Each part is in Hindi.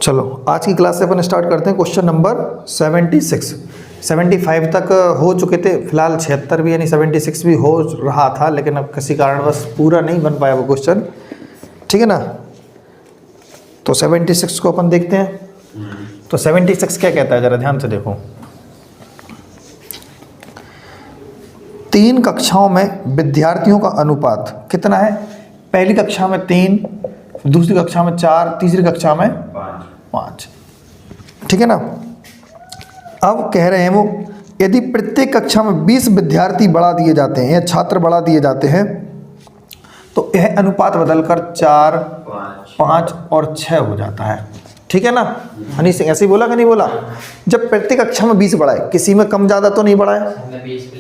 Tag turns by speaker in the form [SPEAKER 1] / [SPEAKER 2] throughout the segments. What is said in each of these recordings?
[SPEAKER 1] चलो आज की क्लास से अपन स्टार्ट करते हैं। Question number 76। 75 तक हो चुके थे, फिलहाल 76 भी यानी 76 भी हो रहा था, लेकिन अब किसी कारणवश पूरा नहीं बन पाया वो क्वेश्चन, ठीक है ना। तो 76 को अपन देखते हैं। तो 76 क्या कहता है, जरा ध्यान से देखो। 3 कक्षाओं में विद्यार्थियों का अनुपात कितना है? पहली कक्षा में 3, दूसरी कक्षा में 4, तीसरी कक्षा में 5, ठीक है ना। अब कह रहे हैं वो, यदि प्रत्येक कक्षा में 20 विद्यार्थी बढ़ा दिए जाते हैं या छात्र बढ़ा दिए जाते हैं तो यह अनुपात बदलकर 4, 5 और 6 हो जाता है, ठीक है ना। हनी सिंह ऐसे ही बोला कि नहीं बोला? जब प्रत्येक कक्षा में 20 बढ़ाए, किसी में कम ज़्यादा तो नहीं बढ़ाया,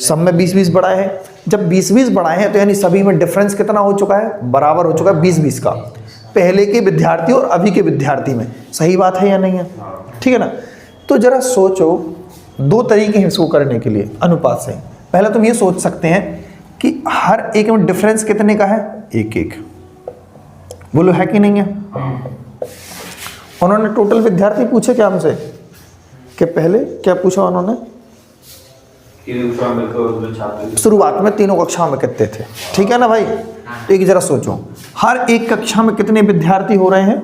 [SPEAKER 1] सब में 20-20 बढ़ाए हैं। जब 20-20 बढ़ाए हैं तो यानी सभी में डिफरेंस कितना हो चुका है? बराबर हो चुका है 20-20 का, पहले के विद्यार्थी और अभी के विद्यार्थी में। सही बात है या नहीं है? ठीक है ना। तो जरा सोचो, 2 तरीके हैं इसको करने के लिए अनुपात से। पहले तुम ये सोच सकते हैं कि हर एक में डिफरेंस कितने का है? 1-1। बोलो है कि नहीं है? उन्होंने टोटल विद्यार्थी पूछे क्या हमसे कि पहले क्या पूछा उन्होंने? शुरुआत में तीनों कक्षाओं में कितने थे, ठीक है ना भाई। एक जरा सोचो, हर एक कक्षा में कितने विद्यार्थी हो रहे हैं?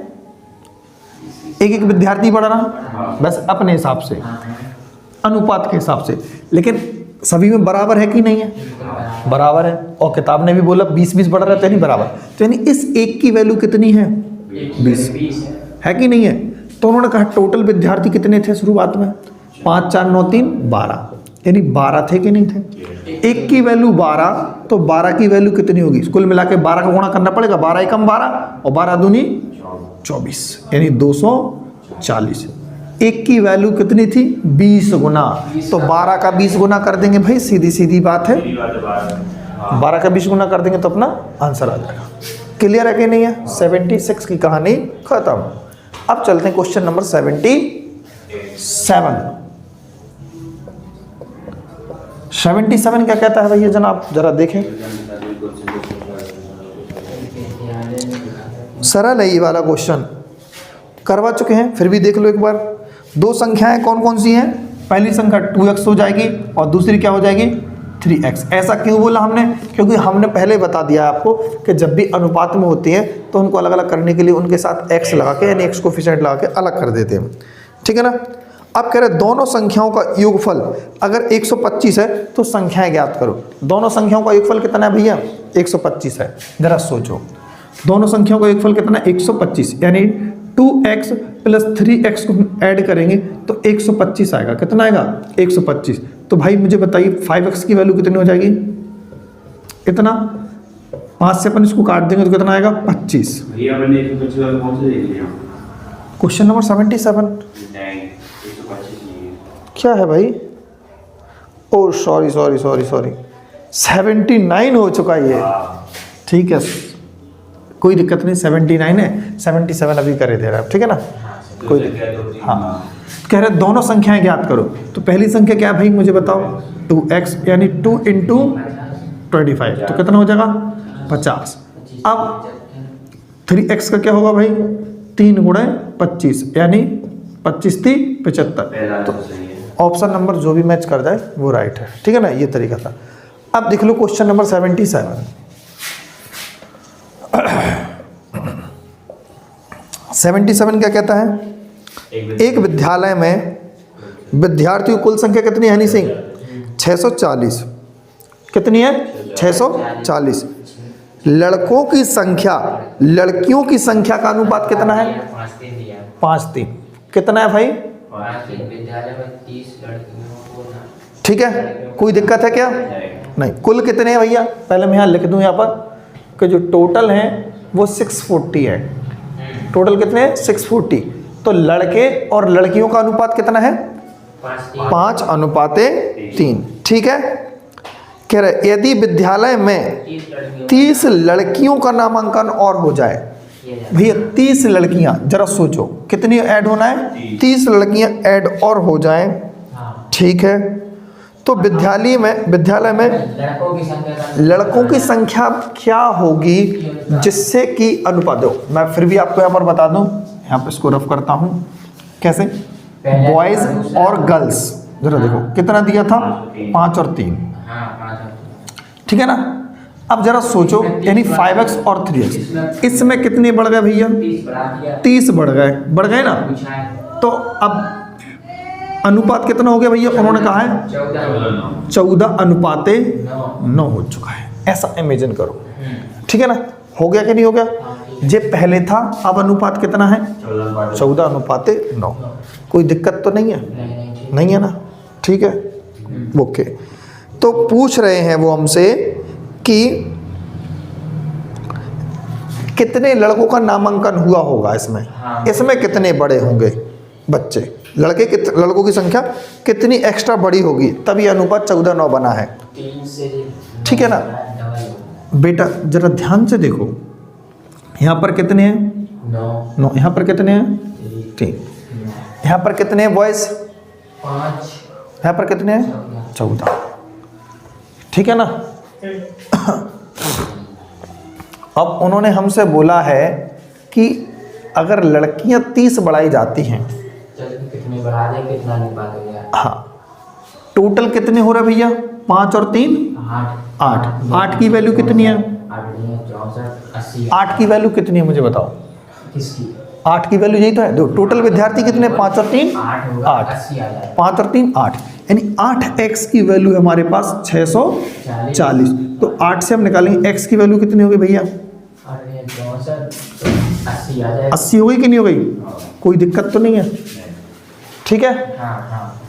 [SPEAKER 1] 1-1 विद्यार्थी बढ़ रहा, बस अपने हिसाब से, अनुपात के हिसाब से। लेकिन सभी में बराबर है कि नहीं है? बराबर है। और किताब ने भी बोला 20-20 बढ़ रहा है, तो नहीं बराबर। तो यानी इस एक की वैल्यू कितनी है? 20 है कि नहीं है। तो उन्होंने कहा टोटल विद्यार्थी कितने थे शुरुआत में? 5, 4, 9, 3, 12, यानी 12 थे कि नहीं थे। एक की वैल्यू 12, तो 12 की वैल्यू कितनी होगी? कुल मिला के 12 का गुणा करना पड़ेगा, 12 एकम 12 और 12 दूनी 24, यानी 240। एक की वैल्यू कितनी थी? 20 गुना। तो 12 का 20 गुना कर देंगे भाई, सीधी सीधी बात है। 12 का 20 गुना कर देंगे तो अपना आंसर आ जाएगा। क्लियर है कि नहीं है? 76 की कहानी खत्म। अब चलते हैं क्वेश्चन नंबर 77 क्या कहता है भैया जनाब, जरा देखें। सरल है ये वाला क्वेश्चन, करवा चुके हैं, फिर भी देख लो एक बार। 2 संख्याएं कौन कौन सी हैं? पहली संख्या 2x हो जाएगी और दूसरी क्या हो जाएगी? 3x। ऐसा क्यों बोला हमने? क्योंकि हमने पहले बता दिया आपको कि जब भी अनुपात में होती हैं तो उनको अलग अलग करने के लिए उनके साथ x लगा के यानी x कोफिशिएंट लगा के अलग कर देते हैं, ठीक है ना। अब कह रहे दोनों संख्याओं का योगफल अगर 125 है तो संख्याएं ज्ञात करो। दोनों संख्याओं का योगफल कितना है भैया? 125 है। जरा सोचो, दोनों संख्याओं का योगफल कितना है? 125, यानी 2x प्लस 3x को ऐड करेंगे तो 125 आएगा। कितना आएगा? 125। तो भाई मुझे बताइए 5x की वैल्यू कितनी हो जाएगी? इतना 5 से अपन इसको काट देंगे तो कितना आएगा? 25। क्वेश्चन नंबर 77 क्या है भाई? ओ सॉरी 79 हो चुका है ये, ठीक है, कोई दिक्कत नहीं। 79 है, 77 अभी करे दे रहा है, ठीक है ना, कोई दिक्कत। हाँ, कह रहे दोनों संख्याएं ज्ञात करो। तो पहली संख्या क्या है भाई मुझे बताओ? 2x, यानी 2 × 25, तो कितना हो जाएगा? 50। अब 3x का क्या होगा भाई? 3 × 25, यानी 25 × 3 = 75। तो ऑप्शन नंबर जो भी मैच कर जाए वो राइट है, ठीक है ना, ये तरीका था। अब देख लो क्वेश्चन नंबर 77। 77 क्या कहता है? एक विद्यालय में विद्यार्थियों की कुल संख्या कितनी है हनी सिंह? 640। कितनी है? 640। लड़कों की संख्या, लड़कियों की संख्या का अनुपात कितना है? 5-3। कितना है भाई? ठीक है, कोई दिक्कत है क्या? नहीं। कुल कितने हैं भैया? पहले मैं यहाँ लिख दूं यहाँ पर कि जो टोटल हैं वो 640 है। टोटल कितने हैं? 640। तो लड़के और लड़कियों का अनुपात कितना है? 5:3, ठीक है। कह रहे यदि विद्यालय में 30 लड़कियों का नामांकन और हो जाए, भैया 30 लड़कियां, जरा सोचो कितनी ऐड होना है? 30 लड़कियां ऐड और हो जाएं, ठीक है। तो विद्यालय में लड़कों की संख्या क्या होगी जिससे कि अनुपात दो? मैं फिर भी आपको यहाँ पर बता दूं, यहाँ पे इसको रफ करता हूँ कैसे, बॉयज़ और गर्ल्स, जरा देखो कितना दिया था, 5 और 3, ठीक है ना। अब जरा सोचो, यानी 5x और 3x, इसमें कितने बढ़ गए भैया, 30 बढ़ गए ना। तो अब अनुपात कितना हो गया भैया, उन्होंने कहा है 14:9 हो चुका है, ऐसा इमेजिन करो, ठीक है ना। हो गया कि नहीं हो गया, ये पहले था, अब अनुपात कितना है, 14:9। कोई दिक्कत तो नहीं है, नहीं है ना, ठीक है, ओके। तो पूछ रहे हैं वो हमसे कि कितने लड़कों का नामांकन हुआ होगा इसमें, इसमें कितने बड़े होंगे बच्चे, लड़कों की संख्या कितनी एक्स्ट्रा बड़ी होगी, तभी अनुपात 14:9 बना है, ठीक है ना। बेटा जरा ध्यान से देखो, यहाँ पर कितने हैं, 9, यहाँ पर कितने हैं, 3, यहाँ पर कितने हैं बॉयज,
[SPEAKER 2] 5,
[SPEAKER 1] यहाँ पर कितने हैं, 14, ठीक है ना। अब उन्होंने हमसे बोला है कि अगर लड़कियां 30 बढ़ाई जाती हैं,
[SPEAKER 2] कितने बढ़ा दे, कितना अनुपात हो गया,
[SPEAKER 1] हाँ, टोटल कितने हो रहे भैया, 5 और 3 8, 8 की वैल्यू कितनी है, 8 की वैल्यू कितनी है मुझे बताओ,
[SPEAKER 2] किसकी,
[SPEAKER 1] 8 की वैल्यू यही तो है, दो टोटल विद्यार्थी कितने, 5 और 3 8, 5 और 3 8, यानी 8x की वैल्यू हमारे पास 640। तो 8 से हम निकालेंगे x की वैल्यू कितनी होगी भैया, 80 हो गई कि नहीं हो गई, कोई दिक्कत तो नहीं है, ठीक है।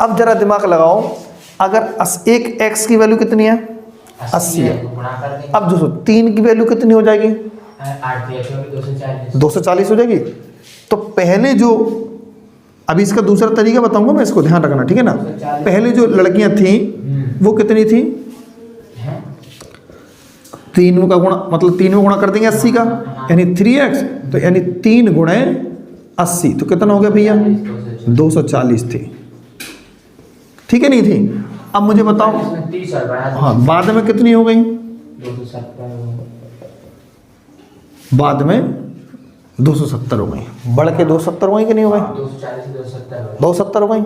[SPEAKER 1] अब जरा दिमाग लगाओ, अगर एक x की वैल्यू कितनी है, 80 है, अब 3 की वैल्यू कितनी हो जाएगी, 240 हो जाएगी। तो पहले जो, अभी इसका दूसरा तरीका बताऊंगा मैं, इसको ध्यान रखना, ठीक है ना। पहले जो लड़कियां थी वो कितनी थी, 3 का गुणा, मतलब 3 में गुणा कर देंगे 80 का, यानी 3x, तो यानी 3 गुणे 80, तो कितना हो गया भैया, 240 थी, ठीक है, नहीं थी। अब मुझे बताओ, हाँ, बाद में कितनी हो गई, बाद में 270 हो गई, बढ़ के 270 हो गई कि नहीं हो गई, 270 हो गई।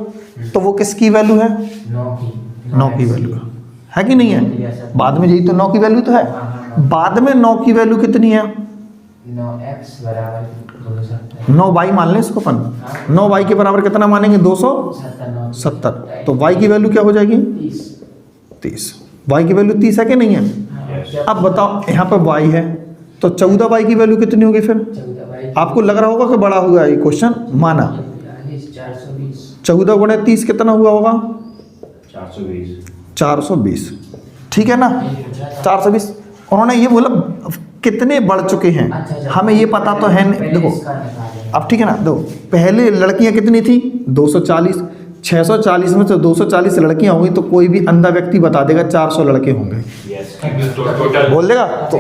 [SPEAKER 1] तो वो किसकी वैल्यू है, 9 की वैल्यू है कि नहीं है, बाद में यही तो 9 की वैल्यू तो है, बाद में 9 की वैल्यू कितनी है, 9y मान लें इसको अपन, 9y के बराबर कितना मानेंगे, 270। तो y की वैल्यू क्या हो जाएगी, 30, y की वैल्यू 30 है कि नहीं है। अब बताओ यहाँ पर y है, तो 14y की वैल्यू कितनी होगी फिर, आपको लग रहा होगा कि बड़ा हुआ ये क्वेश्चन, माना 14 गुणे 30 कितना हुआ होगा, 420, ठीक है ना, 420। उन्होंने ये बोला कितने बढ़ चुके हैं, हमें ये पता तो है नहीं, देखो अब, ठीक है ना, देखो पहले लड़कियां कितनी थी, 240, 640 में से 240 लड़कियां होंगी, तो कोई भी अंधा व्यक्ति बता देगा 400 लड़के होंगे, बोल देगा। तो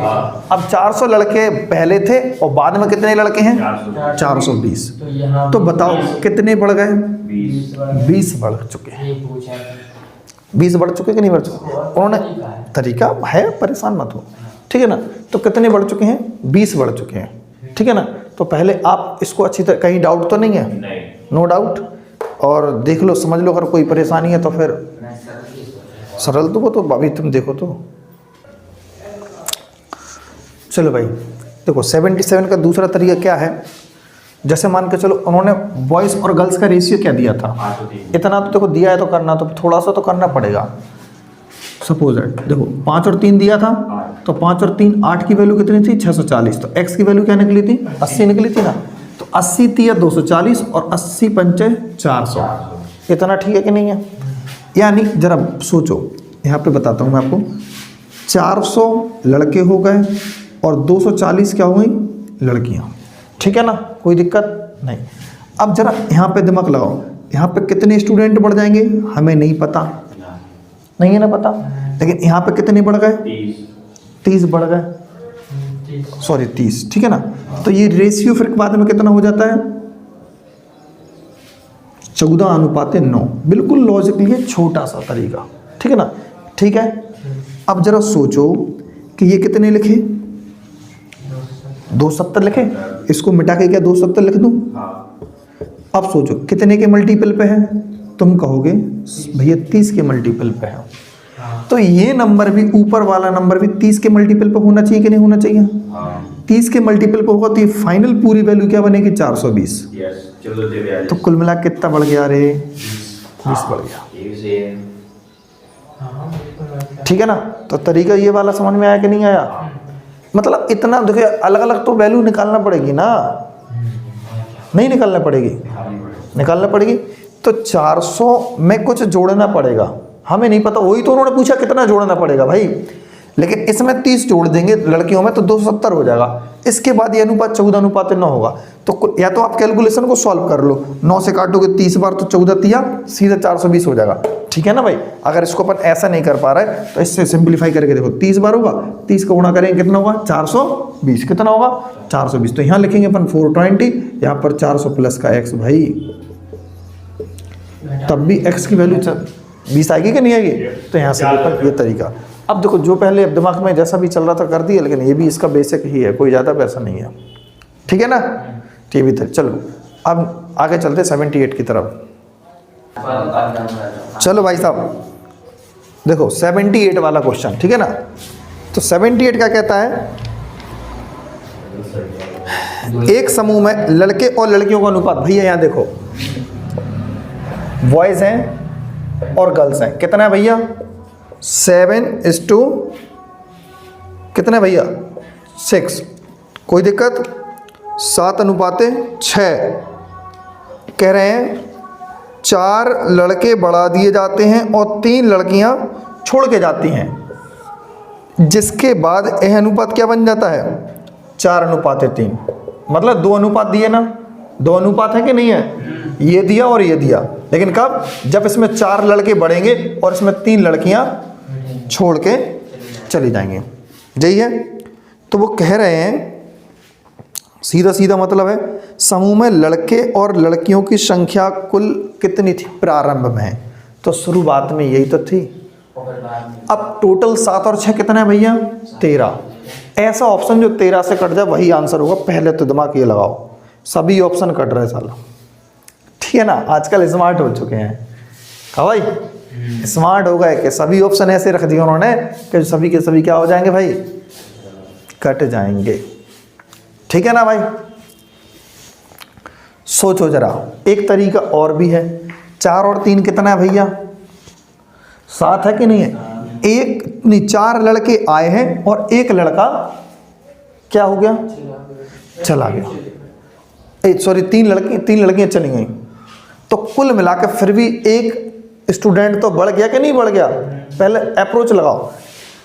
[SPEAKER 1] अब 400 लड़के पहले थे और बाद में कितने लड़के हैं, 420। तो बताओ कितने बढ़ गए, 20 बढ़ चुके हैं, 20 बढ़ चुके कि नहीं बढ़ चुके, उन्होंने तरीका है, परेशान मत हो, ठीक है ना। तो कितने बढ़ चुके हैं, 20 बढ़ चुके हैं, ठीक है ना। तो पहले आप इसको अच्छी तरह, कहीं डाउट तो नहीं है, नो डाउट, और देख लो, समझ लो, अगर कोई परेशानी है तो फिर सरल तो वो, तो अभी तुम देखो तो चलो भाई। देखो 77 का दूसरा तरीका क्या है, जैसे मान के चलो उन्होंने बॉयज़ और गर्ल्स का रेशियो क्या दिया था, इतना तो देखो दिया है, तो करना तो थोड़ा सा तो करना पड़ेगा। सपोज है, देखो 5 और 3 दिया था, तो 5 और 3 8 की वैल्यू कितनी थी, 640। तो x की वैल्यू क्या निकली थी, 80 निकली थी ना। तो 80 थी या 240, और 80 पंचे 400, इतना ठीक है कि नहीं है। यानी जरा सोचो, यहाँ पे बताता हूँ मैं आपको, 400 लड़के हो गए और 240 क्या हो गई, लड़कियाँ, ठीक है ना, कोई दिक्कत नहीं। अब जरा यहाँ पे दिमाग लगाओ, यहाँ पे कितने स्टूडेंट बढ़ जाएंगे हमें नहीं पता, नहीं है ना पता, लेकिन यहाँ पे कितने बढ़ गए, 30 बढ़ गए, सॉरी 30, ठीक है ना। तो ये रेशियो फिर बाद में कितना हो जाता है, 14:9, बिल्कुल लॉजिकली छोटा सा तरीका, ठीक है ना, ठीक है। अब जरा सोचो कि ये कितने लिखे, 270 लिखे, इसको मिटा के क्या 270 लिख दूं? अब सोचो कितने के मल्टीपल पे है? तुम कहोगे भैया 30 के मल्टीपल पे है। तो ये नंबर भी, ऊपर वाला नंबर भी 30 के मल्टीपल पे होना चाहिए कि नहीं होना चाहिए? 30 के मल्टीपल पे होगा तो ये फाइनल पूरी वैल्यू क्या बनेगी? 420। तो कुल मिला कितना बढ़ गया रे? 20 बढ़ गया। ठीक है ना? तो तरीका ये वाला समझ में आया कि नहीं आया? मतलब इतना देखिए, अलग अलग तो वैल्यू निकालना पड़ेगी ना, नहीं निकालना पड़ेगी? निकालना पड़ेगी। तो 400 में कुछ जोड़ना पड़ेगा, हमें नहीं पता, वही तो उन्होंने पूछा कितना जोड़ना पड़ेगा भाई। लेकिन इसमें 30 जोड़ देंगे लड़कियों में तो 270 हो जाएगा। इसके बाद ये अनुपात 14:9 होगा। तो या तो आप कैलकुलेशन को सॉल्व कर लो, 9 से काटोगे 30 बार तो 14 तिया सीधा 420 हो जाएगा। ठीक है ना भाई? अगर इसको अपन ऐसा नहीं कर पा रहे तो इससे सिंप्लीफाई करके देखो, 30 बार होगा, 30 का गुणा करेंगे कितना होगा? 420। कितना होगा? 420। तो यहाँ लिखेंगे अपन 420, यहाँ पर 400 प्लस का x भाई, तब भी x की वैल्यू 20 आएगी कि नहीं आएगी? तो यहाँ से ये तरीका। अब देखो, जो पहले दिमाग में जैसा भी चल रहा था कर दिया, लेकिन ये भी इसका बेसिक ही है, कोई ज़्यादा वैसा नहीं है। ठीक है ना? ये भी था। चलो अब आगे चलते 78 की तरफ। चलो भाई साहब देखो 78 वाला क्वेश्चन, ठीक है ना? तो 78 क्या कहता है? एक समूह में लड़के और लड़कियों का अनुपात, भैया यहाँ देखो, बॉयज हैं और गर्ल्स हैं, कितना है भैया? 7:, कितना है भैया? 6। कोई दिक्कत? 7:6 कह रहे हैं। 4 लड़के बढ़ा दिए जाते हैं और 3 लड़कियां छोड़ के जाती हैं, जिसके बाद यह अनुपात क्या बन जाता है? 4:3। मतलब 2 अनुपात दिए ना, 2 अनुपात है कि नहीं है? ये दिया और ये दिया, लेकिन कब? जब इसमें 4 लड़के बढ़ेंगे और इसमें 3 लड़कियां छोड़ के चली जाएंगी। यही है। तो वो कह रहे हैं, सीधा सीधा मतलब है, समूह में लड़के और लड़कियों की संख्या कुल कितनी थी प्रारंभ में? तो शुरुआत में यही तो थी। अब टोटल 7 और 6 कितना है भैया? 13। ऐसा ऑप्शन जो 13 से कट जाए वही आंसर होगा। पहले तो दिमाग ये लगाओ, सभी ऑप्शन कट रहे साला। ठीक है ना? आजकल स्मार्ट हो चुके हैं। हाँ भाई, स्मार्ट हो गए कि सभी ऑप्शन ऐसे रख दिए उन्होंने कि सभी के सभी क्या हो जाएंगे भाई? कट जाएंगे। ठीक है ना भाई? सोचो जरा, एक तरीका और भी है। 4 और 3 कितना है भैया? 7 है कि नहीं है? 4 लड़के आए हैं और 1 लड़का क्या हो गया? चला गया। सॉरी, 3 लड़कियां चली गई। तो कुल मिलाकर फिर भी 1 स्टूडेंट तो बढ़ गया कि नहीं बढ़ गया? पहले अप्रोच लगाओ।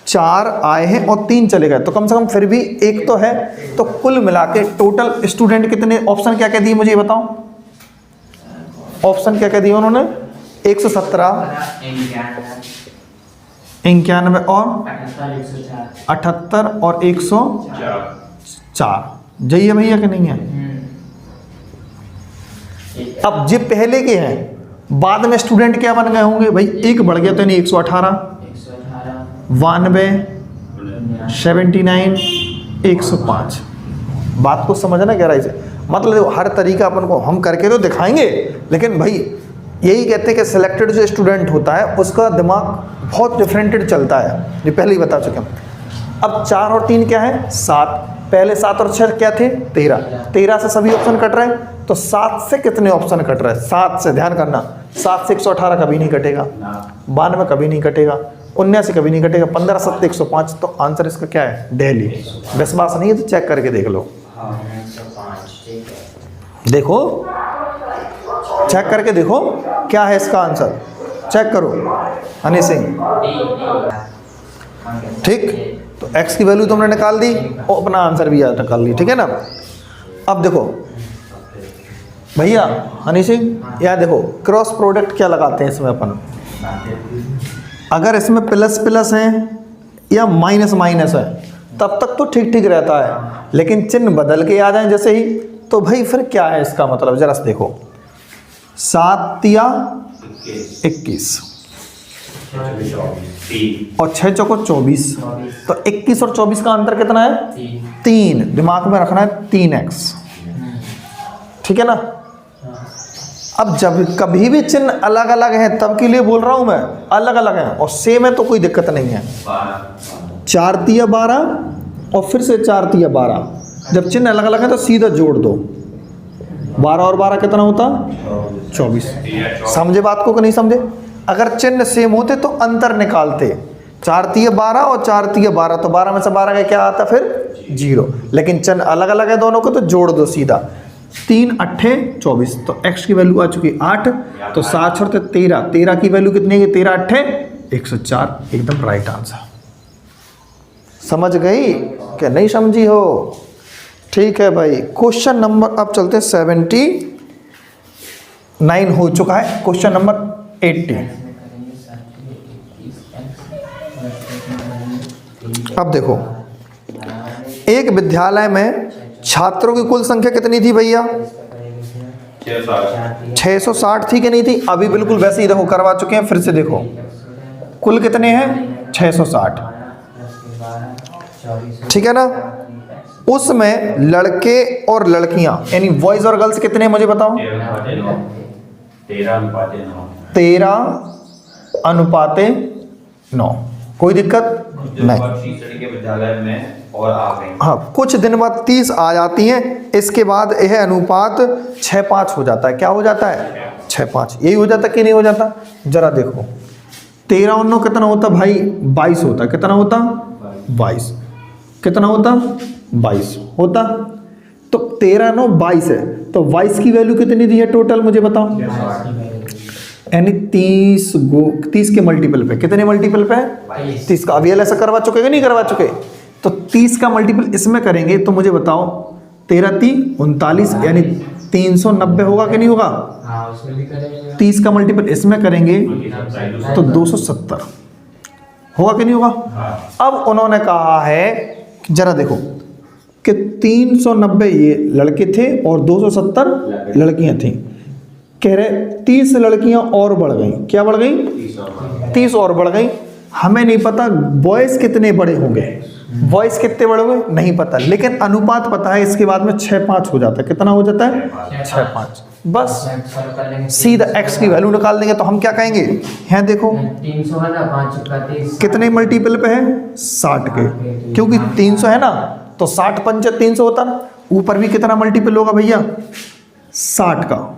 [SPEAKER 1] 4 आए हैं और 3 चले गए, तो कम से कम फिर भी 1 तो है। तो कुल मिला के टोटल स्टूडेंट कितने? ऑप्शन क्या क्या दिए मुझे ये बताओ? ऑप्शन क्या क्या दिए उन्होंने? 117, 91 और 78 और 104। यही है भैया कि नहीं है? अब ये पहले के हैं, बाद में स्टूडेंट क्या बन गए होंगे भाई? 1 बढ़ गया तो नहीं 118, 92, 79, 105। बात को समझना गहराई से। मतलब हर तरीका अपन को हम करके तो दिखाएंगे, लेकिन भाई यही कहते हैं कि सिलेक्टेड जो स्टूडेंट होता है उसका दिमाग बहुत डिफरेंटेड चलता है, ये पहले ही बता चुके हम। अब 4 और 3 क्या है? 7। पहले 7 और 6 क्या थे? 13। 13 से सभी ऑप्शन कट रहे हैं, तो 7 से कितने ऑप्शन कट रहे हैं? 7 से, ध्यान करना, 7 से 118 कभी नहीं कटेगा, 92 कभी नहीं कटेगा, 79 कभी नहीं कटेगा, 15 7 105। तो आंसर इसका क्या है? दिल्ली। विश्वास नहीं है तो चेक करके देख लो। देखो, चेक करके देखो क्या है इसका आंसर। चेक करो हनी सिंह। ठीक, तो x की वैल्यू तुमने निकाल दी और अपना आंसर भी याद निकाल ली। ठीक है ना? अब देखो भैया हनी सिंह, यहाँ देखो क्रॉस प्रोडक्ट क्या लगाते हैं इसमें अपन। अगर इसमें प्लस प्लस है या माइनस माइनस है तब तक तो ठीक ठीक रहता है, लेकिन चिन्ह बदल के आ जाए जैसे ही, तो भाई फिर क्या है इसका मतलब? जरा देखो, 7 या 21। और 6 चौको 24, तो 21 और 24 का अंतर कितना है? 3। दिमाग में रखना है 3x, ठीक है ना। अब जब कभी भी चिन्ह अलग अलग है तब के लिए बोल रहा हूं मैं, अलग अलग है और सेम है तो कोई दिक्कत नहीं है। 4 तिया 12 और फिर से 4 तिया 12, जब चिन्ह अलग अलग है तो सीधा जोड़ दो। 12 और 12 कितना होता? 24। समझे बात को कि नहीं समझे? अगर चिन्ह सेम होते तो अंतर निकालते, 4 तिया 12 और 4 तिया 12, तो 12 में से 12 का क्या आता फिर? 0। लेकिन चिन्ह अलग अलग है दोनों को तो जोड़ दो सीधा। 3 अट्ठे 24, तो x की वैल्यू आ चुकी 8, तो 7 छोड़ते 13, 13 की वैल्यू कितनी है? 13 अट्ठे 104, एकदम राइट आंसर। समझ गई क्या नहीं समझी हो? ठीक है भाई। क्वेश्चन नंबर, अब चलते हैं 79 हो चुका है, क्वेश्चन नंबर 80। अब देखो, एक विद्यालय में छात्रों की कुल संख्या कितनी थी भैया? 660 थी कि नहीं थी? अभी बिल्कुल वैसे ही देखो करवा चुके हैं, फिर से देखो कुल कितने हैं? 660, ठीक है ना। उसमें लड़के और लड़कियां यानी बॉयज और गर्ल्स कितने हैं मुझे बताओ? 13:9। कोई दिक्कत नहीं।
[SPEAKER 3] विद्यालय में और आ गई।
[SPEAKER 1] हाँ, कुछ दिन बाद 30 आ जाती हैं, इसके बाद यह अनुपात 6:5 हो जाता है। क्या हो जाता है? 6:5। यही हो जाता कि नहीं हो जाता? जरा देखो, 13 और 9 कितना होता भाई? 22 होता। कितना होता? 22। कितना होता? 22 होता। तो 13 9 22 है, तो 22 की वैल्यू कितनी दी है टोटल मुझे बताओ? यानी 30 के मल्टीपल पे, कितने मल्टीपल पे है? 30 का। अभी ऐसा करवा चुके कि नहीं करवा चुके? तो 30 का मल्टीपल इसमें करेंगे तो मुझे बताओ, 13 3 39 यानी 390 होगा कि नहीं होगा? 30 का मल्टीपल इसमें करेंगे तो 270 होगा कि नहीं होगा? अब उन्होंने कहा है, जरा देखो कि 390 ये लड़के थे और 270 लड़कियां थी। कह रहे 30 लड़कियां और बढ़ गई। क्या बढ़ गई? 30 और बढ़ गई। हमें नहीं पता बॉयज कितने बड़े होंगे, बॉयज कितने बड़े होंगे नहीं पता, लेकिन अनुपात पता है। इसके बाद में 6:5 हो जाता है। कितना हो जाता है? 6:5। बस सीधा x की वैल्यू निकाल देंगे। तो हम क्या कहेंगे? यहाँ देखो
[SPEAKER 2] 300 है ना, 5 का 30
[SPEAKER 1] कितने मल्टीपल पे है? 60 के, क्योंकि 300 है ना, तो 60 पंच 300 होता ना। ऊपर भी कितना मल्टीपल होगा भैया? 60 का।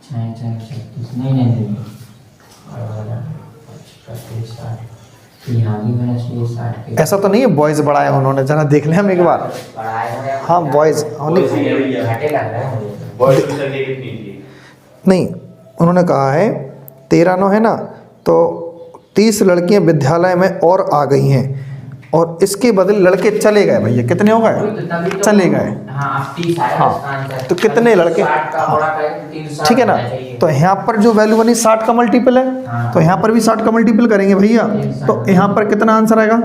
[SPEAKER 2] नहीं
[SPEAKER 1] ऐसा तो नहीं है बॉयज बढ़ाया उन्होंने, जरा देख लें हम एक बार। हाँ बॉयज नहीं, उन्होंने कहा है 13 9 है ना, तो 30 लड़कियां विद्यालय में और आ गई हैं और इसके बदले लड़के चले गए भैया। कितने हो गए? चले गए। हाँ, तो कितने लड़के? ठीक है ना। तो यहाँ पर जो वैल्यू बनी 60 का मल्टीपल है, तो यहाँ पर भी 60 का मल्टीपल करेंगे भैया। तो यहाँ पर कितना आंसर आएगा?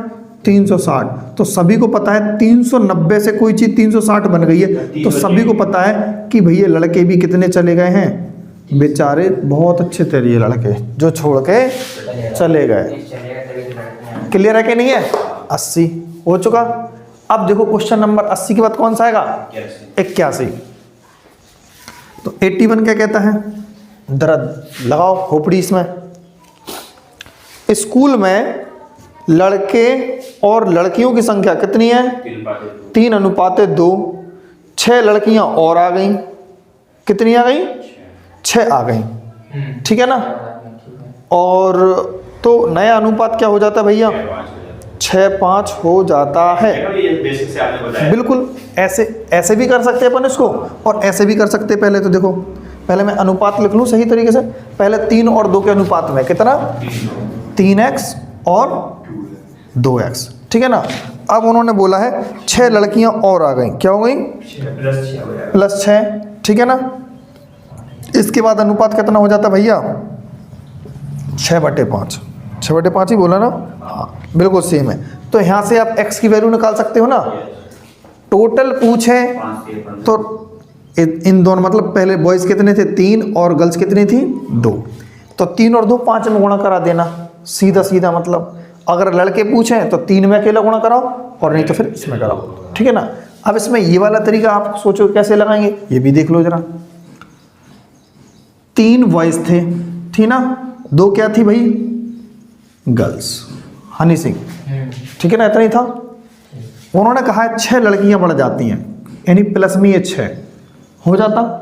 [SPEAKER 1] 360। तो सभी को पता है 390 से कोई चीज़ 360 बन गई है, तो सभी को पता है कि भैया लड़के भी कितने चले गए हैं? बेचारे बहुत अच्छे थे ये लड़के जो छोड़ के चले गए। क्लियर है कि नहीं है? 80 हो चुका। अब देखो क्वेश्चन नंबर 80 के बाद कौन सा आएगा? 81। तो 81 क्या कहता है? दर्द लगाओ खोपड़ी इसमें। स्कूल में लड़के और लड़कियों की संख्या कितनी है? 3:2। 6 लड़कियां और आ गई। कितनी आ गई? 6 आ गई, ठीक है ना। और तो नया अनुपात क्या हो जाता है भैया? 6:5 हो जाता है। बिल्कुल ऐसे भी कर सकते हैं अपन इसको, और ऐसे भी कर सकते हैं। पहले तो देखो, पहले मैं अनुपात लिख लूँ सही तरीके से। पहले 3 और 2 के अनुपात में कितना? 3x और 2x, ठीक है ना। अब उन्होंने बोला है 6 लड़कियां और आ गई। क्या हो गई? +6, ठीक है ना। इसके बाद अनुपात कितना हो जाता भैया? 6/5। 6/5 ही बोला ना? हाँ बिल्कुल सेम है। तो यहाँ से आप x की वैल्यू निकाल सकते हो ना। टोटल पूछे तो इन दोनों, मतलब पहले बॉयज़ कितने थे? 3 और गर्ल्स कितनी थी? 2। तो 3 और 2 5 में गुणा करा देना। सीधा सीधा मतलब अगर लड़के पूछें तो 3 में अकेला गुणा कराओ और नहीं तो फिर इसमें कराओ, ठीक है ना। अब इसमें ये वाला तरीका आप सोचो कैसे लगाएंगे, ये भी देख लो जरा। 3 बॉयज थे, थी ना, 2 क्या थी भाई, गर्ल्स, हनी सिंह, ठीक है ना, इतना ही था। उन्होंने कहा है 6 लड़कियां बढ़ जाती हैं, यानी प्लस में ये 6 हो जाता।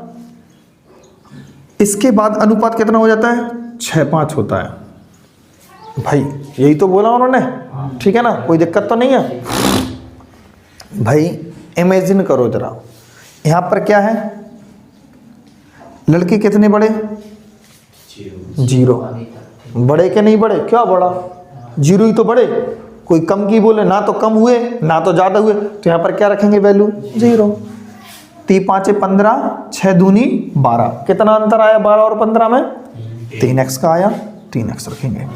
[SPEAKER 1] इसके बाद अनुपात कितना हो जाता है, 6:5 होता है। भाई यही तो बोला उन्होंने, ठीक है ना, कोई दिक्कत तो नहीं है। भाई इमेजिन करो जरा, यहां पर क्या है, लड़के कितने बड़े, 0। बड़े के नहीं बड़े, क्या बड़ा, 0 ही तो बड़े। कोई कम की बोले, ना तो कम हुए ना तो ज़्यादा हुए, तो यहाँ पर क्या रखेंगे वैल्यू, 0। 3 5 15, 6 दूनी 12, कितना अंतर आया 12 और 15 में, 3x का आया, 3x रखेंगे।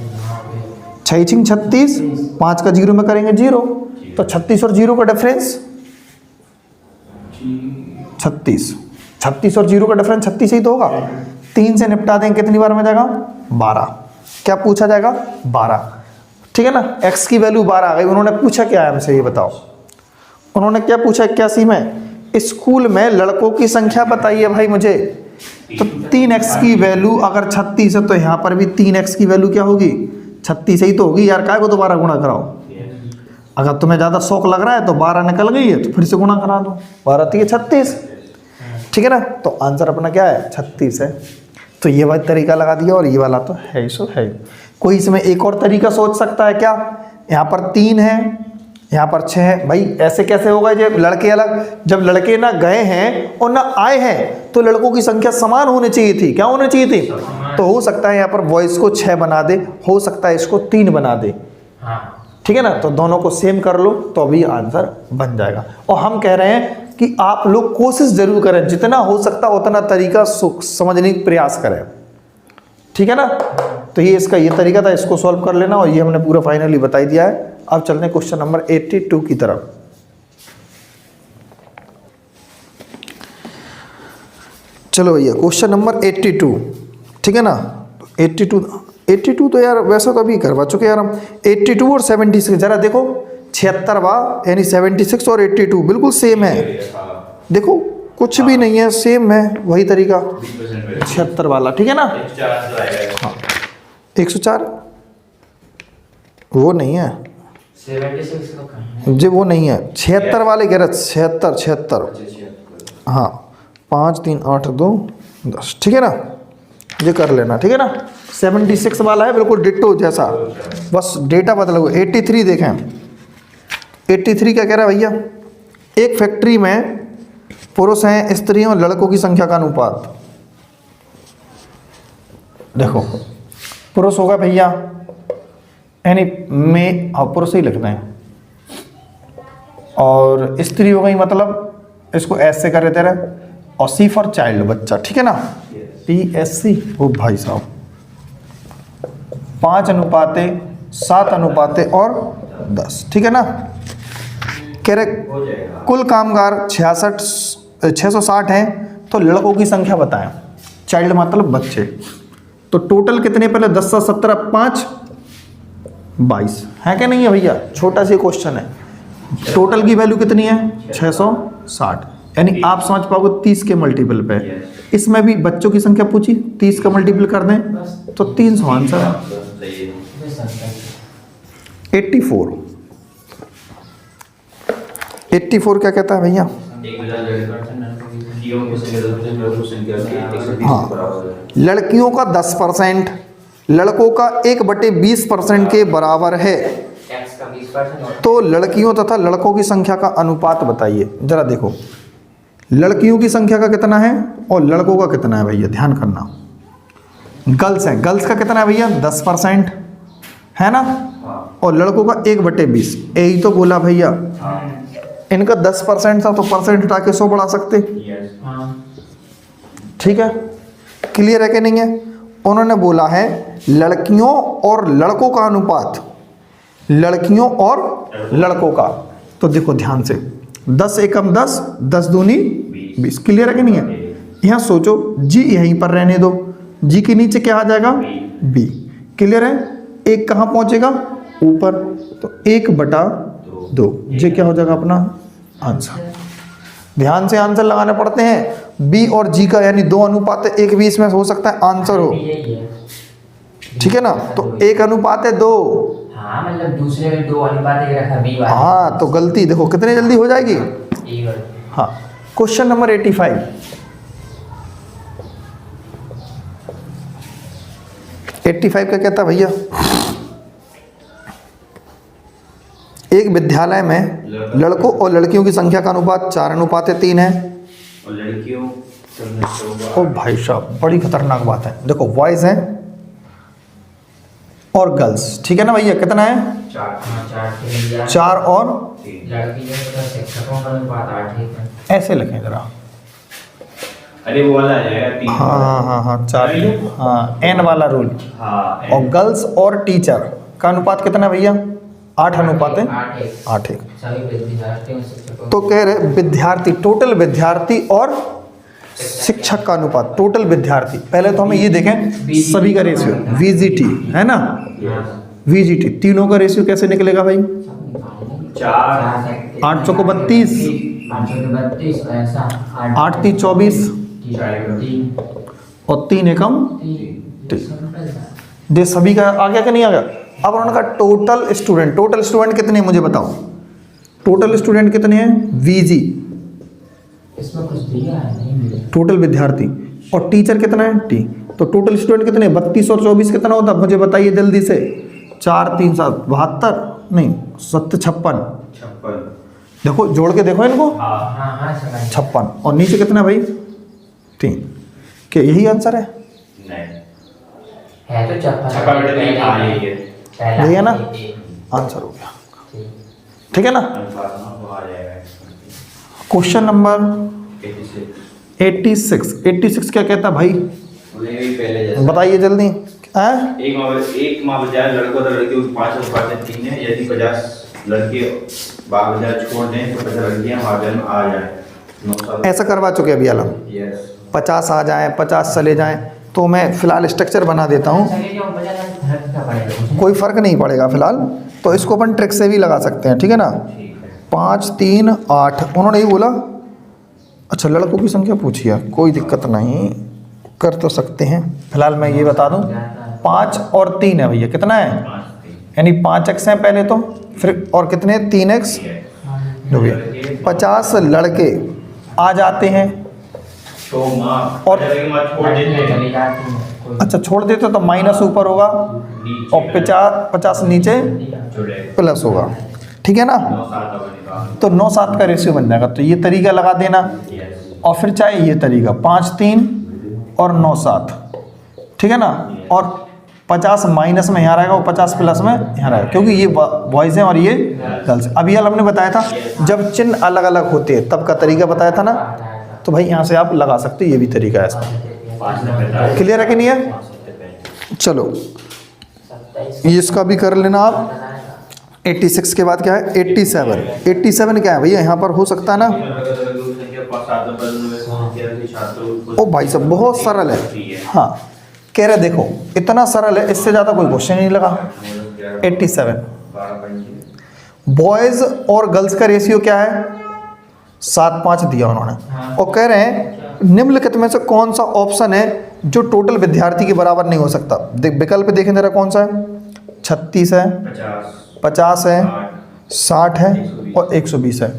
[SPEAKER 1] 6 6 36, 5 का 0 में करेंगे 0, तो 36 और 0 का डिफरेंस 36, 36 और 0 का डिफरेंस 36 ही तो होगा। 3 से निपटा देंगे, कितनी बार में जाएगा, 12। क्या पूछा जाएगा, 12, ठीक है ना। x की वैल्यू 12 आ गई। उन्होंने पूछा क्या है हमसे, ये बताओ। उन्होंने क्या पूछा 81 में, स्कूल में लड़कों की संख्या बताइए भाई मुझे। तो 3x की वैल्यू अगर 36 है तो यहाँ पर भी 3x की वैल्यू क्या होगी, 36 ही तो होगी यार, काय को दोबारा गुणा कराओ। अगर तुम्हें ज़्यादा शौक लग रहा है तो 12 निकल गई है तो फिर से गुणा करा दो, 12 3 36, ठीक है ना। तो आंसर अपना क्या है, 36 है। तो ये वाला तरीका लगा दिया और ये वाला तो है ही सो है। कोई इसमें एक और तरीका सोच सकता है क्या, यहाँ पर 3 है, यहाँ पर 6 है। भाई ऐसे कैसे होगा, जब लड़के अलग, जब लड़के ना गए हैं और ना आए हैं तो लड़कों की संख्या समान होनी चाहिए थी, क्या होनी चाहिए थी। तो हो सकता है यहाँ पर बॉयज़ को 6 बना दे, हो सकता है इसको 3 बना दे, ठीक है ना। तो दोनों को सेम कर लो तो भी आंसर बन जाएगा। और हम कह रहे हैं कि आप लोग कोशिश जरूर करें, जितना हो सकता उतना तरीका समझने का प्रयास करें, ठीक है ना। तो ये इसका ये तरीका था, इसको सॉल्व कर लेना, और ये हमने पूरा फाइनली बता ही दिया है। अब चलते हैं क्वेश्चन नंबर 82 की तरफ। चलो भैया क्वेश्चन नंबर 82, ठीक है ना। 82 तो यार वैसा तो अभी करवा चुके यार हम। 82 और 76 जरा देखो, 76वां यानी 76 और 82 बिल्कुल सेम है। देखो कुछ भी नहीं है, सेम है, वही तरीका 76 वाला, ठीक है ना। हाँ 104 वो नहीं है,
[SPEAKER 2] 76
[SPEAKER 1] जी वो नहीं है, 76 वाले कह रहे, 76, हाँ 5 3 8 2 10, ठीक है ना, ये कर लेना, ठीक है ना। 76 वाला है बिल्कुल डिट्टो जैसा, बस डेटा बदल हुआ। 83 देखें, 83 क्या कह रहा है भैया, एक फैक्ट्री में पुरुष हैं, स्त्रियों और लड़कों की संख्या का अनुपात। देखो पुरुष होगा भैया, यानी में पुरुष ही लिखते हैं, और स्त्री हो गई, मतलब इसको एस से कर देते रहे, और सी फॉर चाइल्ड, बच्चा, ठीक है ना। PSC ओ भाई साहब, 5:7 और 10, ठीक है ना। कह रहे कुल कामगार 660 हैं, तो लड़कों की संख्या बताएं। चाइल्ड मतलब बच्चे, तो टोटल कितने, पहले 10 × 17 5 22 है क्या, नहीं है भैया, छोटा सा क्वेश्चन है। टोटल की वैल्यू कितनी है, 660, यानी आप समझ पाओगे 30 के मल्टीपल पे। इसमें भी बच्चों की संख्या पूछी, 30 का मल्टीपल कर दें तो 300 आंसर है। 84 क्या कहता है भैया, हाँ लड़कियों का 10%, लड़कों का 1/20% के बराबर है, तो लड़कियों तथा लड़कों की संख्या का अनुपात बताइए। जरा देखो लड़कियों की संख्या का कितना है और लड़कों का कितना है भैया, ध्यान करना। गर्ल्स हैं, गर्ल्स का कितना है भैया, 10% है ना, और लड़कों का 1/20, यही तो बोला भैया। इनका 10% था तो परसेंट हटा के 100 बढ़ा सकते, ठीक है, क्लियर है कि नहीं है। उन्होंने बोला है लड़कियों और लड़कों का अनुपात, लड़कियों और लड़कों का। तो देखो ध्यान से, 10 एकम 10, 10 दूनी 20, क्लियर है कि नहीं है। यहाँ सोचो जी यहीं पर रहने दो, जी के नीचे क्या आ जाएगा, बी, क्लियर है। एक कहाँ पहुंचेगा, ऊपर, तो 1/2। ये क्या हो जाएगा अपना आंसर। ध्यान से आंसर लगाने पड़ते हैं। बी और जी का यानी 2 अनुपात 1 भी इसमें हो सकता है आंसर हो,
[SPEAKER 2] यही है।
[SPEAKER 1] ठीक है ना। तो 1:2।
[SPEAKER 2] हाँ मतलब दूसरे में 2 अनुपात 1 रखा बी वाला।
[SPEAKER 1] हाँ तो गलती देखो कितने जल्दी हो जाएगी।
[SPEAKER 2] यही वाला।
[SPEAKER 1] हाँ, क्वेश्चन नंबर 85। 85 का कहता भैया, एक विद्यालय में लड़कों और लड़कियों की संख्या का अनुपात 4:3 है।
[SPEAKER 3] और लड़कियों
[SPEAKER 1] ओ भाई साहब बड़ी खतरनाक बात है। देखो बॉयज हैं और गर्ल्स, ठीक है ना भैया, कितना है,
[SPEAKER 3] 4
[SPEAKER 1] 4 और
[SPEAKER 2] लड़की जो है शिक्षकों का अनुपात 8 है।
[SPEAKER 1] ऐसे लिखें जरा।
[SPEAKER 3] अरे वो वाला आ जाएगा 3।
[SPEAKER 1] हाँ 4, हाँ एन वाला रूल।
[SPEAKER 3] हाँ
[SPEAKER 1] और गर्ल्स और टीचर का अनुपात कितना है भैया, 8 अनुपात है 8।
[SPEAKER 2] सभी विद्यार्थियों शिक्षकों।
[SPEAKER 1] तो कह रहे विद्यार्थी, टोटल विद्यार्थी और शिक्षक का अनुपात, टोटल विद्यार्थी। पहले तो हमें ये देखें सभी का रेशियो, VGT है ना, VGT तीनों का रेशियो कैसे निकलेगा भाई,
[SPEAKER 3] 4
[SPEAKER 1] 800 को 32,
[SPEAKER 2] 832 ऐसा
[SPEAKER 1] 8 3 24 और 3 एकम 3। दे सभी का आ गया कि नहीं आ गया। अब उन्होंने कहा टोटल स्टूडेंट कितने हैं मुझे बताओ, टोटल स्टूडेंट कितने हैं, VG
[SPEAKER 2] इसमें कुछ दिया है नहीं मिला।
[SPEAKER 1] टोटल विद्यार्थी, और टीचर कितना है T। तो टोटल स्टूडेंट कितने, 32 और 24 कितना होता मुझे बताइए जल्दी से। 4 3 7 72 नहीं 7 56।
[SPEAKER 3] 56।
[SPEAKER 1] देखो जोड़ के देखो इनको,
[SPEAKER 3] हाँ
[SPEAKER 2] हाँ समझ
[SPEAKER 1] 56 और नीचे कितना भाई 3। क्या यही आंसर है,
[SPEAKER 3] नहीं
[SPEAKER 2] है तो 56
[SPEAKER 3] छक्का बेटा 3 आ रही है।
[SPEAKER 2] पहला
[SPEAKER 1] यही है ना?
[SPEAKER 2] एक।
[SPEAKER 1] आंसर हो गया, ठीक है ना।
[SPEAKER 3] अनुपात ना वो आ जाएगा।
[SPEAKER 1] क्वेश्चन नंबर
[SPEAKER 3] 86
[SPEAKER 1] 86 क्या कहता भाई,
[SPEAKER 3] बोले भी पहले जैसा।
[SPEAKER 1] बताइए जल्दी हैं?
[SPEAKER 3] एक माँ बजाय लड़कों और लड़कियों की 5 अनुपात 3 है। यदि 50 लड़के बाजार छोड़ दें तो 50 लड़कियां बाजार में आ जाए।
[SPEAKER 1] ऐसा करवा चुके अभी आलम,
[SPEAKER 3] यस
[SPEAKER 1] 50 आ जाएं 50 चले जाएं। तो मैं फिलहाल स्ट्रक्चर बना देता हूँ,
[SPEAKER 2] सभी जो बचा है फर्क क्या पड़ेगा।
[SPEAKER 1] कोई फर्क नहीं पड़ेगा फिलहाल। तो इसको अपन ट्रिक से भी लगा सकते हैं, ठीक है ना। 5 3 8 उन्होंने ही बोला। अच्छा लड़कों की संख्या पूछी है, कोई दिक्कत नहीं, कर तो सकते हैं। फिलहाल मैं ये बता दूं 5 और 3 है भैया, कितना है, यानी 5x है पहले तो, फिर और कितने 3x जो भी 50 लड़के आ जाते हैं।
[SPEAKER 3] तो माँ
[SPEAKER 1] और-
[SPEAKER 3] छोड़ देते हैं।
[SPEAKER 2] चली जाती है कोई।
[SPEAKER 1] अच्छा छोड़ देते तो माइनस ऊपर होगा और 50 नीचे
[SPEAKER 3] जुड़े
[SPEAKER 1] प्लस होगा, ठीक है ना।
[SPEAKER 3] 9-7 बनेगा।
[SPEAKER 1] तो 9-7 का रेशियो बन जाएगा। तो ये तरीका लगा देना,
[SPEAKER 3] यस
[SPEAKER 1] और फिर चाहे ये तरीका 5 3 और 9-7, ठीक है ना। और 50 माइनस में यहाँ रहेगा और 50 प्लस में यहाँ रहेगा, क्योंकि ये बॉयज़ हैं और ये गर्ल्स। अभी हमने बताया था जब चिन्ह अलग अलग होते हैं तब का तरीका बताया था ना। तो भाई यहाँ से आप लगा सकते हो, ये भी तरीका है इसका।
[SPEAKER 3] 5 ने 45
[SPEAKER 1] क्लियर है कि नहीं है।
[SPEAKER 3] 5
[SPEAKER 1] चलो
[SPEAKER 2] 27
[SPEAKER 1] ये इसका भी कर लेना आप। 86 के बाद क्या है 87 क्या है भैया, यहाँ पर हो सकता है ना। ओ भाई साहब बहुत सरल है। हाँ कह रहे देखो इतना सरल है, इससे ज़्यादा कोई क्वेश्चन नहीं लगा। 87 बॉयज़ और गर्ल्स का रेशियो क्या है, 7-5 दिया उन्होंने। और कह रहे हैं निम्नलिखित में से कौन सा ऑप्शन है जो टोटल विद्यार्थी के बराबर नहीं हो सकता। विकल्प देखें जरा कौन सा है, 36 है, 50 है, 60 है और 120 है।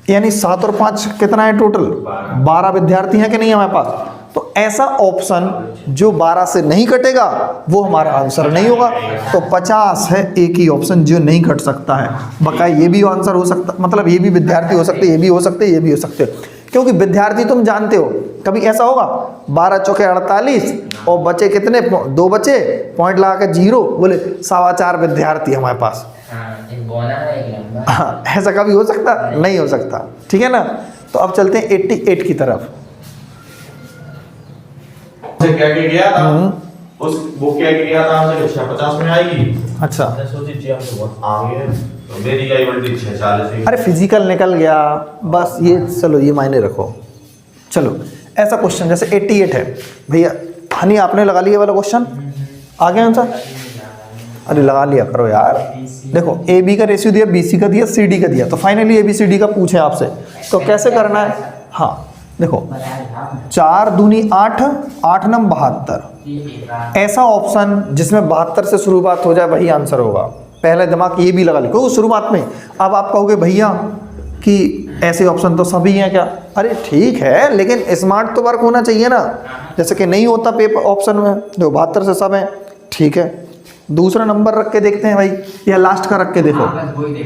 [SPEAKER 1] यानी 7 और 5 कितना है टोटल, 12 विद्यार्थी हैं कि नहीं हमारे पास। तो ऐसा ऑप्शन जो 12 से नहीं कटेगा वो हमारा आंसर नहीं होगा। तो 50 है एक ही ऑप्शन जो नहीं कट सकता है। बकाया ये भी आंसर हो सकता, मतलब ये भी विद्यार्थी हो सकते, ये भी हो सकते, ये भी हो सकते। क्योंकि विद्यार्थी तुम जानते हो कभी ऐसा होगा 12 चौके 48 और बचे कितने 2 बचे, पॉइंट लगा के 0, बोले 4.25 विद्यार्थी हमारे पास।
[SPEAKER 2] एक बोना है एक लंबा।
[SPEAKER 1] हाँ ऐसा कभी हो सकता, नहीं हो सकता, ठीक है ना। तो अब चलते हैं 88 की तरफ।
[SPEAKER 4] से क्या गया था उस वो क्या गया था हमसे 650 में आएगी।
[SPEAKER 1] अच्छा
[SPEAKER 4] मैंने सोची जी हम तो बहुत आगे हैं, तो मेरी आई बल्टी 640 में।
[SPEAKER 1] अरे फिजिकल निकल गया बस, ये चलो ये मायने रखो। चलो ऐसा क्वेश्चन जैसे 88 है भैया, हनी आपने लगा लिया वाला क्वेश्चन आ गया आंसर। अरे लगा लिया करो यार। देखो ए बी का रेशियो दिया, बी सी का दिया, सी डी का दिया, तो finally A B C D का पूछे आपसे, तो कैसे करना है? हाँ देखो 4 दूनी 8, 8 नम 72, ऐसा ऑप्शन जिसमें 72 से शुरुआत हो जाए वही आंसर होगा। पहले दिमाग ये भी लगा लो शुरुआत में। अब आप कहोगे भैया कि ऐसे ऑप्शन तो सभी हैं क्या? अरे ठीक है, लेकिन स्मार्ट तो वर्क होना चाहिए ना, जैसे कि नहीं होता पेपर ऑप्शन में, जो 72 से सब हैं। ठीक है, दूसरा नंबर रख के देखते हैं भाई, या लास्ट का रख के देखो,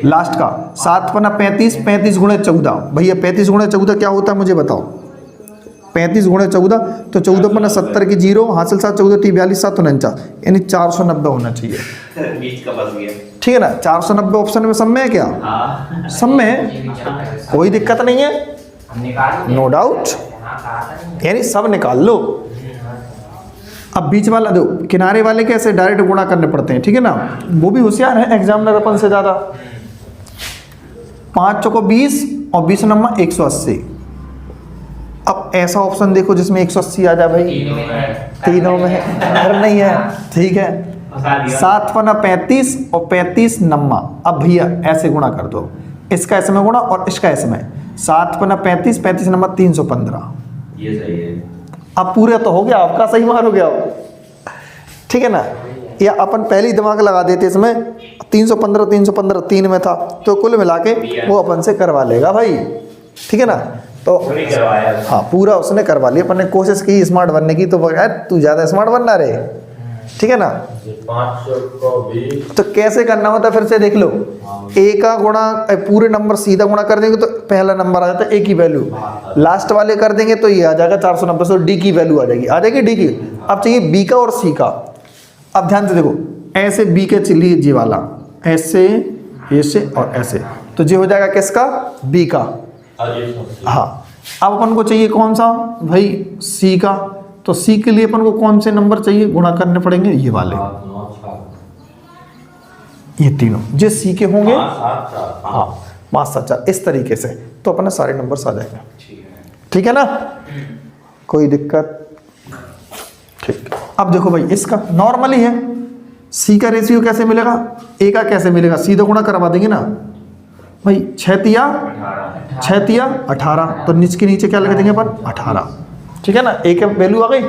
[SPEAKER 1] लास्ट का 7 पन्ना 35, 35 गुणे 14। भैया 35 गुणे 14 क्या होता है मुझे बताओ? 35 गुणे 14 तो 14 पन्ना 70 की 0, हासिल 7 14 30 42 7 49, यानी 490 होना चाहिए।
[SPEAKER 3] बीच का बस गया।
[SPEAKER 1] ठीक है ना, 490 ऑप्शन में सब में है क्या?
[SPEAKER 3] हाँ।
[SPEAKER 1] सब में है, कोई दिक्कत नहीं है,
[SPEAKER 2] हम निकाल
[SPEAKER 1] नो डाउट, यानी सब निकाल लो। अब बीच वाला दो, किनारे वाले कैसे डायरेक्ट गुणा करने पड़ते हैं, ठीक है ना, वो भी होशियार है एग्जामिनर अपन से ज़्यादा। 5 चौको 20 और 20 नंबर 180। अब ऐसा ऑप्शन देखो जिसमें 180 आ जाए भाई, तीनों में है, अगर नहीं है ठीक है। 7 पन्ना 35 और 35 नम्मा। अब भैया ऐसे गुणा कर दो, इसका इसमें गुणा और इसका इसमें। 7 पन्ना 35, 35 नंबर 315।
[SPEAKER 3] ये सही है।
[SPEAKER 1] अब पूरे तो हो गया, आपका सही मार हो गया, ठीक है ना। या अपन पहले ही दिमाग लगा देते इसमें, 315 315 3 में था, तो कुल मिला के वो अपन से करवा लेगा भाई, ठीक है ना। तो हाँ पूरा उसने करवा लिया, अपन ने कोशिश की स्मार्ट बनने की, तो यार तू ज़्यादा स्मार्ट बनना रहे, ठीक है ना।
[SPEAKER 4] 500 को 20
[SPEAKER 1] तो कैसे करना होता है फिर से देख लो, ए का गुणा पूरे नंबर सीधा गुणा कर देंगे तो पहला नंबर आ जाता है ए की वैल्यू, लास्ट वाले कर देंगे तो ये आ जाएगा 490, तो डी की वैल्यू आ जाएगी डी की। अब चाहिए बी का और सी का। अब ध्यान से देखो, ऐसे बी के चलिए जी वाला, ऐसे ऐसे और ऐसे, तो ये हो जाएगा किसका? बी का। हाँ अब अपन को चाहिए कौन सा भाई? सी का। तो सी के लिए अपन को कौन से नंबर चाहिए गुणा करने पड़ेंगे? ये वाले, ये तीनों जो सी के होंगे, हाँ 5 7 4 इस तरीके से, तो अपने सारे नंबर आ जाएंगे, ठीक है ना, कोई दिक्कत? ठीक। अब देखो भाई इसका नॉर्मली है, सी का रेशियो कैसे मिलेगा, ए का कैसे मिलेगा? सीधा गुणा करवा देंगे ना भाई, 6 तिया 18, तो नीचे के नीचे क्या लगा देंगे अपन? 18, ठीक है ना। ए की वैल्यू आ गई,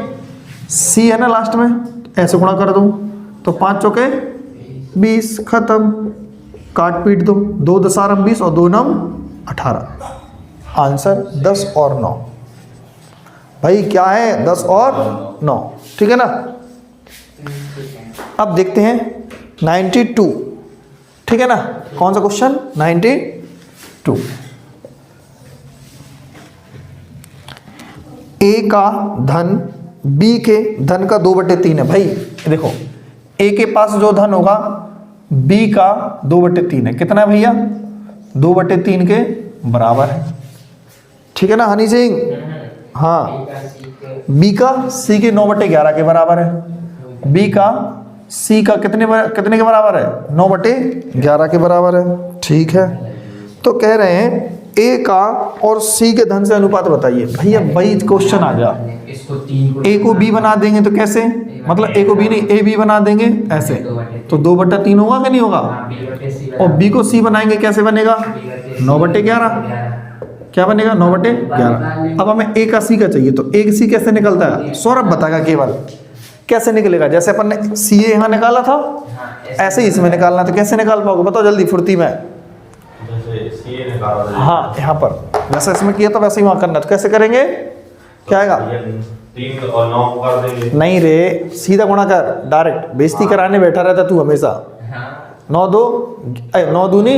[SPEAKER 1] सी है ना लास्ट में, ऐसे गुणा कर दूँ तो 5 चौके 20, खत्म, काट पीट दो, 2 दसारम 20 और 2 नम 18। आंसर 10 और 9 भाई, क्या है? 10 और 9, ठीक है ना। अब देखते हैं 92, ठीक है ना। कौन सा क्वेश्चन? 92। ए का धन बी के धन का 2/3 है। भाई देखो, ए के पास जो धन होगा बी का 2/3 है। कितना है भैया? 2/3 के बराबर है, ठीक है ना हनी सिंह? हाँ, बी का सी के 9/11 के बराबर है। बी का सी का कितने के बराबर है? 9/11 के बराबर है, ठीक है। तो कह रहे हैं ए का और सी के धन से अनुपात बताइए। भैया वही क्वेश्चन आ गया, ए को बी बना देंगे तो कैसे? मतलब ए को बी नहीं, ए बी बना देंगे ऐसे, तो 2/3 होगा कि नहीं होगा? और बी को सी बनाएंगे, कैसे बनेगा? 9/11, क्या बनेगा? 9/11। अब हमें ए का सी का चाहिए, तो ए सी कैसे निकलता है? सौरभ बताएगा केवल कैसे निकलेगा। जैसे अपन ने सी ए यहाँ निकाला था, ऐसे ही इसमें निकालना, तो कैसे निकाल पाओगे बताओ जल्दी फुर्ती में? हाँ यहाँ पर जैसे इसमें किया था वैसे ही वहाँ करना, तो कैसे करेंगे? क्या आएगा?
[SPEAKER 4] 3 और 9 कर देंगे।
[SPEAKER 1] नहीं रे, सीधा गुणा कर, डायरेक्ट। बेइज्जती कराने बैठा रहता तू हमेशा। 9 दूनी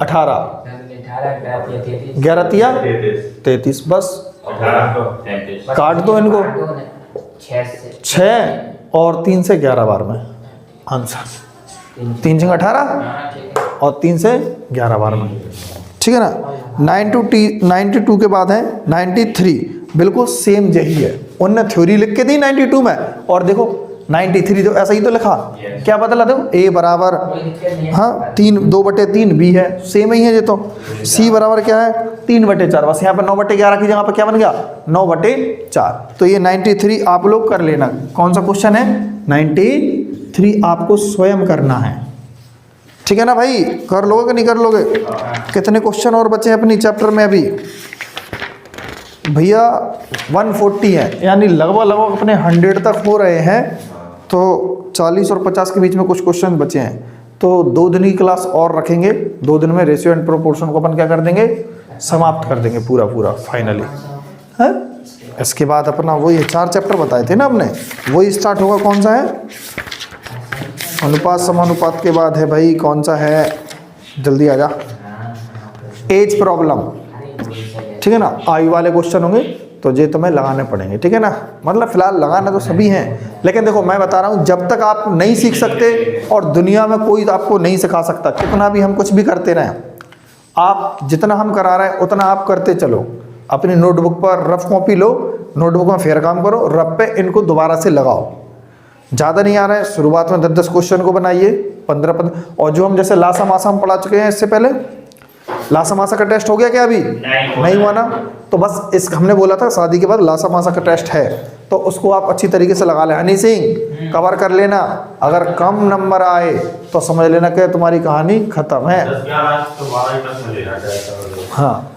[SPEAKER 1] 18, 11 तिया 33, बस काट दो इनको, 6 और 3 से 11 बार में आंसर। 3 से 18 और 3 से 11 बार में, ठीक है ना। 92 के बाद है 93, बिल्कुल सेम यही है। उनने थ्योरी लिख के दी 92 में, और देखो 93 तो ऐसा ही तो लिखा, क्या बदला दो? ए बराबर, हाँ 2/3 बी है, सेम ही है ये तो। सी बराबर क्या है? 3/4, बस यहाँ पर 9/11 की जगह पर क्या बन गया? 9/4। तो ये 93 आप लोग कर लेना। कौन सा क्वेश्चन है? 93। 3 आपको स्वयं करना है। ठीक है ना भाई, कर लोगे कि नहीं कर लोगे? कितने क्वेश्चन और बचे हैं अपनी चैप्टर में अभी भैया? 140 है, यानी लगभग लगभग अपने 100 तक हो रहे हैं। तो 40 और 50 के बीच में कुछ क्वेश्चन बचे हैं, तो 2 दिन की क्लास और रखेंगे। 2 दिन में रेशियो एंड प्रोपोर्शन को अपन क्या कर देंगे, समाप्त कर देंगे पूरा पूरा फाइनली है। इसके बाद अपना वही 4 चैप्टर बताए थे ना अपने, वही स्टार्ट होगा। कौन सा है? अनुपात समानुपात के बाद है भाई, कौन सा है, जल्दी आ जा। एज प्रॉब्लम, ठीक है ना। आयु वाले क्वेश्चन होंगे तो ये तुम्हें लगाने पड़ेंगे, ठीक है ना। मतलब फिलहाल लगाना तो सभी हैं, लेकिन देखो मैं बता रहा हूँ, जब तक आप नहीं सीख सकते और दुनिया में कोई आपको नहीं सिखा सकता, कितना भी हम कुछ भी करते रहें, आप जितना हम करा रहे हैं उतना आप करते चलो। अपनी नोटबुक पर रफ कॉपी लो, नोटबुक में फेर काम करो, रफ पे इनको दोबारा से लगाओ। ज़्यादा नहीं आ रहा है, शुरुआत में 10-10 क्वेश्चन को बनाइए, 15-15। और जो हम जैसे लासा मासा हम पढ़ा चुके हैं इससे पहले, लासा मासा का टेस्ट हो गया क्या अभी? नहीं हुआ ना। तो बस इस हमने बोला था शादी के बाद लासा मासा का टेस्ट है, तो उसको आप अच्छी तरीके से लगा लें। हनी सिंह कवर कर लेना, अगर कम नंबर आए तो समझ लेना कि तुम्हारी कहानी खत्म है।
[SPEAKER 4] 10-11 तो 12 ही तक मिलेगा।
[SPEAKER 1] हाँ,